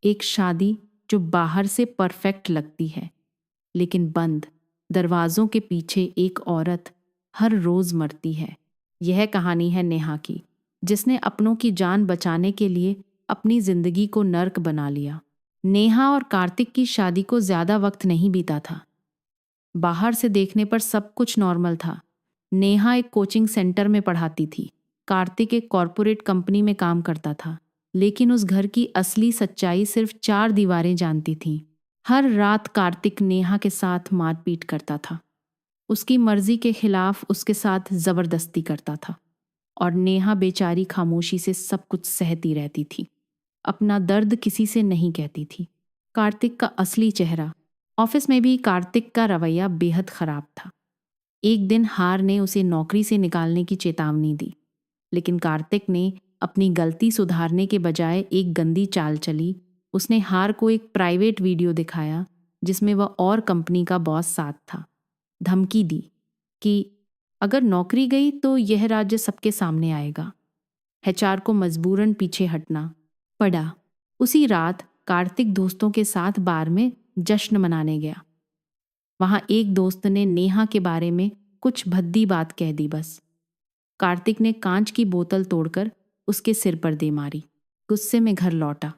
एक शादी जो बाहर से परफेक्ट लगती है, लेकिन बंद दरवाजों के पीछे एक औरत हर रोज मरती है। यह कहानी है नेहा की, जिसने अपनों की जान बचाने के लिए अपनी जिंदगी को नर्क बना लिया। नेहा और कार्तिक की शादी को ज्यादा वक्त नहीं बीता था। बाहर से देखने पर सब कुछ नॉर्मल था। नेहा एक कोचिंग सेंटर में पढ़ाती थी, कार्तिक एक कॉरपोरेट कंपनी में काम करता था। लेकिन उस घर की असली सच्चाई सिर्फ 4 दीवारें जानती थीं। हर रात कार्तिक नेहा के साथ मारपीट करता था, उसकी मर्जी के खिलाफ उसके साथ जबरदस्ती करता था, और नेहा बेचारी खामोशी से सब कुछ सहती रहती थी, अपना दर्द किसी से नहीं कहती थी। कार्तिक का असली चेहरा। ऑफिस में भी कार्तिक का रवैया बेहद खराब था। एक दिन हार ने उसे नौकरी से निकालने की चेतावनी दी, लेकिन कार्तिक ने अपनी गलती सुधारने के बजाय एक गंदी चाल चली। उसने हार को एक प्राइवेट वीडियो दिखाया जिसमें वह और कंपनी का बॉस साथ था। धमकी दी कि अगर नौकरी गई तो यह राज्य सबके सामने आएगा। एचआर को मजबूरन पीछे हटना पड़ा। उसी रात कार्तिक दोस्तों के साथ बार में जश्न मनाने गया। वहां एक दोस्त ने नेहा के बारे में कुछ भद्दी बात कह दी। बस कार्तिक ने कांच की बोतल तोड़कर उसके सिर पर दे मारी। गुस्से में घर लौटा,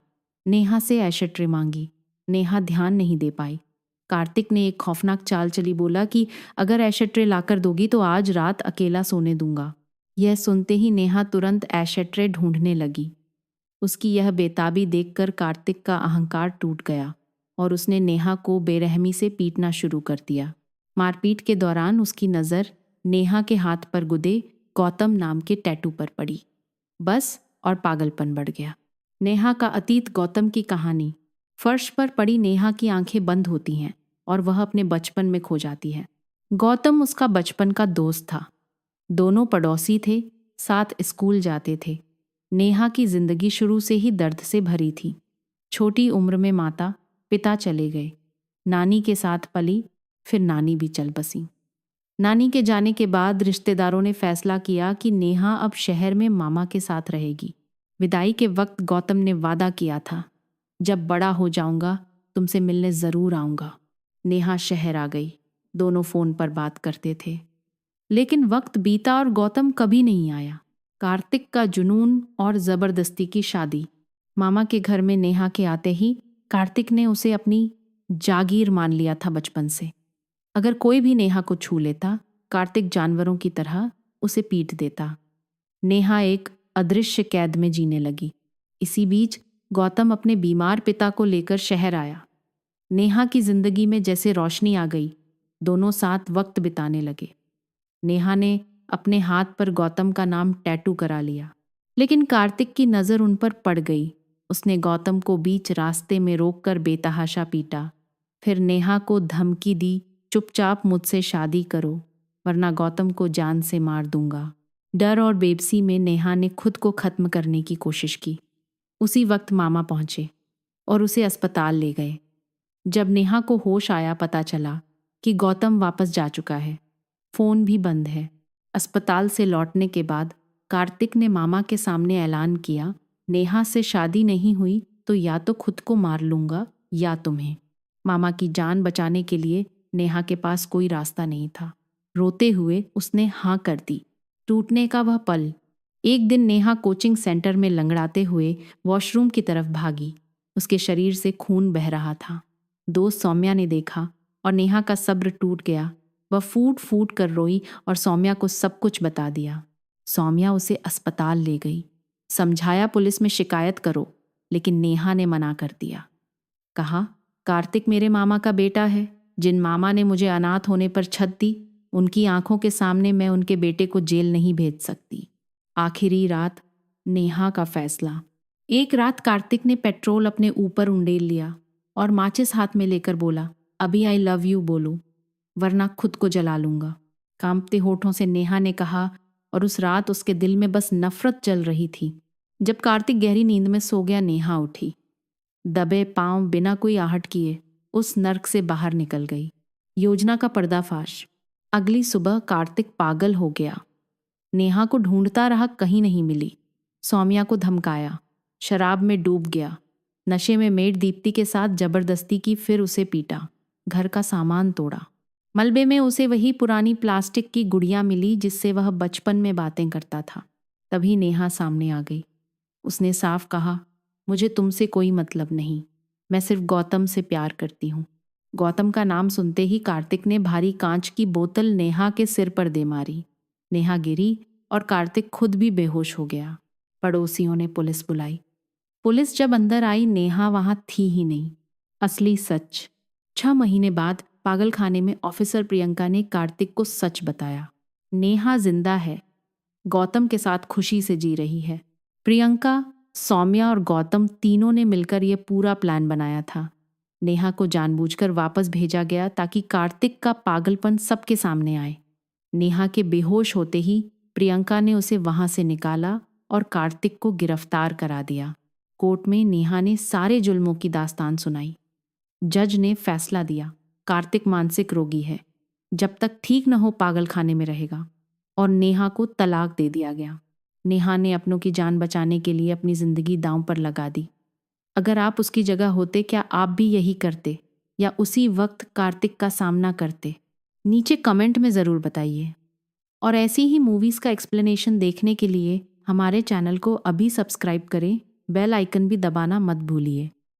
नेहा से ऐशट्रे मांगी। नेहा ध्यान नहीं दे पाई। कार्तिक ने एक खौफनाक चाल चली बोला कि अगर ऐशट्रे लाकर दोगी तो आज रात अकेला सोने दूंगा। यह सुनते ही नेहा तुरंत ऐशट्रे ढूंढने लगी। उसकी यह बेताबी देखकर कार्तिक का अहंकार टूट गया और उसने नेहा को बेरहमी से पीटना शुरू कर दिया। मारपीट के दौरान उसकी नज़र नेहा के हाथ पर गुदे गौतम नाम के टैटू पर पड़ी। बस और पागलपन बढ़ गया। नेहा का अतीत गौतम की कहानी। फर्श पर पड़ी नेहा की आंखें बंद होती हैं और वह अपने बचपन में खो जाती है। गौतम उसका बचपन का दोस्त था। दोनों पड़ोसी थे, साथ स्कूल जाते थे। नेहा की जिंदगी शुरू से ही दर्द से भरी थी। छोटी उम्र में माता पिता चले गए। नानी के साथ पली, फिर नानी भी चल बसी। नानी के जाने के बाद रिश्तेदारों ने फैसला किया कि नेहा अब शहर में मामा के साथ रहेगी। विदाई के वक्त गौतम ने वादा किया था, जब बड़ा हो जाऊंगा तुमसे मिलने ज़रूर आऊंगा। नेहा शहर आ गई। दोनों फ़ोन पर बात करते थे, लेकिन वक्त बीता और गौतम कभी नहीं आया। कार्तिक का जुनून और ज़बरदस्ती की शादी। मामा के घर में नेहा के आते ही कार्तिक ने उसे अपनी जागीर मान लिया था बचपन से। अगर कोई भी नेहा को छू लेता, कार्तिक जानवरों की तरह उसे पीट देता। नेहा एक अदृश्य कैद में जीने लगी। इसी बीच गौतम अपने बीमार पिता को लेकर शहर आया। नेहा की जिंदगी में जैसे रोशनी आ गई। दोनों साथ वक्त बिताने लगे। नेहा ने अपने हाथ पर गौतम का नाम टैटू करा लिया, लेकिन कार्तिक की नज़र उन पर पड़ गई। उसने गौतम को बीच रास्ते में रोककर बेतहाशा पीटा। फिर नेहा को धमकी दी, चुपचाप मुझसे शादी करो वरना गौतम को जान से मार दूंगा। डर और बेबसी में नेहा ने खुद को खत्म करने की कोशिश की। उसी वक्त मामा पहुंचे और उसे अस्पताल ले गए। जब नेहा को होश आया, पता चला कि गौतम वापस जा चुका है। फ़ोन भी बंद है। अस्पताल से लौटने के बाद कार्तिक ने मामा के सामने ऐलान किया, नेहा से शादी नहीं हुई तो या तो खुद को मार लूंगा या तुम्हें। मामा की जान बचाने के लिए नेहा के पास कोई रास्ता नहीं था। रोते हुए उसने हाँ कर दी। टूटने का वह पल। एक दिन नेहा कोचिंग सेंटर में लंगड़ाते हुए वॉशरूम की तरफ भागी। उसके शरीर से खून बह रहा था। दोस्त सौम्या ने देखा और नेहा का सब्र टूट गया। वह फूट फूट कर रोई और सौम्या को सब कुछ बता दिया। सौम्या उसे अस्पताल ले गई। समझाया पुलिस में शिकायत करो, लेकिन नेहा ने मना कर दिया। कहा, कार्तिक मेरे मामा का बेटा है। जिन मामा ने मुझे अनाथ होने पर छत दी, उनकी आंखों के सामने मैं उनके बेटे को जेल नहीं भेज सकती। आखिरी रात, नेहा का फैसला। एक रात कार्तिक ने पेट्रोल अपने ऊपर उंडेल लिया और माचिस हाथ में लेकर बोला, अभी आई लव यू बोलो वरना खुद को जला लूंगा। कांपते होठों से नेहा ने कहा, और उस रात उसके दिल में बस नफरत जल रही थी। जब कार्तिक गहरी नींद में सो गया, नेहा उठी। दबे पांव बिना कोई आहट किए उस नर्क से बाहर निकल गई। योजना का पर्दाफाश। अगली सुबह कार्तिक पागल हो गया। नेहा को ढूंढता रहा, कहीं नहीं मिली। सौम्या को धमकाया, शराब में डूब गया। नशे में मेड दीप्ति के साथ जबरदस्ती की, फिर उसे पीटा, घर का सामान तोड़ा। मलबे में उसे वही पुरानी प्लास्टिक की गुड़िया मिली जिससे वह बचपन में बातें करता था। तभी नेहा सामने आ गई। उसने साफ कहा, मुझे तुमसे कोई मतलब नहीं, मैं सिर्फ गौतम से प्यार करती हूँ। गौतम का नाम सुनते ही कार्तिक ने भारी कांच की बोतल नेहा के सिर पर दे मारी। नेहा गिरी और कार्तिक खुद भी बेहोश हो गया। पड़ोसियों ने पुलिस बुलाई। पुलिस जब अंदर आई, नेहा वहां थी ही नहीं। असली सच। 6 महीने बाद पागल खाने में ऑफिसर प्रियंका ने कार्तिक को सच बताया। नेहा जिंदा है, गौतम के साथ खुशी से जी रही है। प्रियंका, सौम्या और गौतम तीनों ने मिलकर यह पूरा प्लान बनाया था। नेहा को जानबूझकर वापस भेजा गया ताकि कार्तिक का पागलपन सबके सामने आए। नेहा के बेहोश होते ही प्रियंका ने उसे वहां से निकाला और कार्तिक को गिरफ्तार करा दिया। कोर्ट में नेहा ने सारे जुल्मों की दास्तान सुनाई। जज ने फैसला दिया, कार्तिक मानसिक रोगी है, जब तक ठीक न हो पागल खाने में रहेगा, और नेहा को तलाक दे दिया गया। नेहा ने अपनों की जान बचाने के लिए अपनी जिंदगी दांव पर लगा दी। अगर आप उसकी जगह होते, क्या आप भी यही करते या उसी वक्त कार्तिक का सामना करते? नीचे कमेंट में ज़रूर बताइए। और ऐसी ही मूवीज़ का एक्सप्लेनेशन देखने के लिए हमारे चैनल को अभी सब्सक्राइब करें, बेल आइकन भी दबाना मत भूलिए।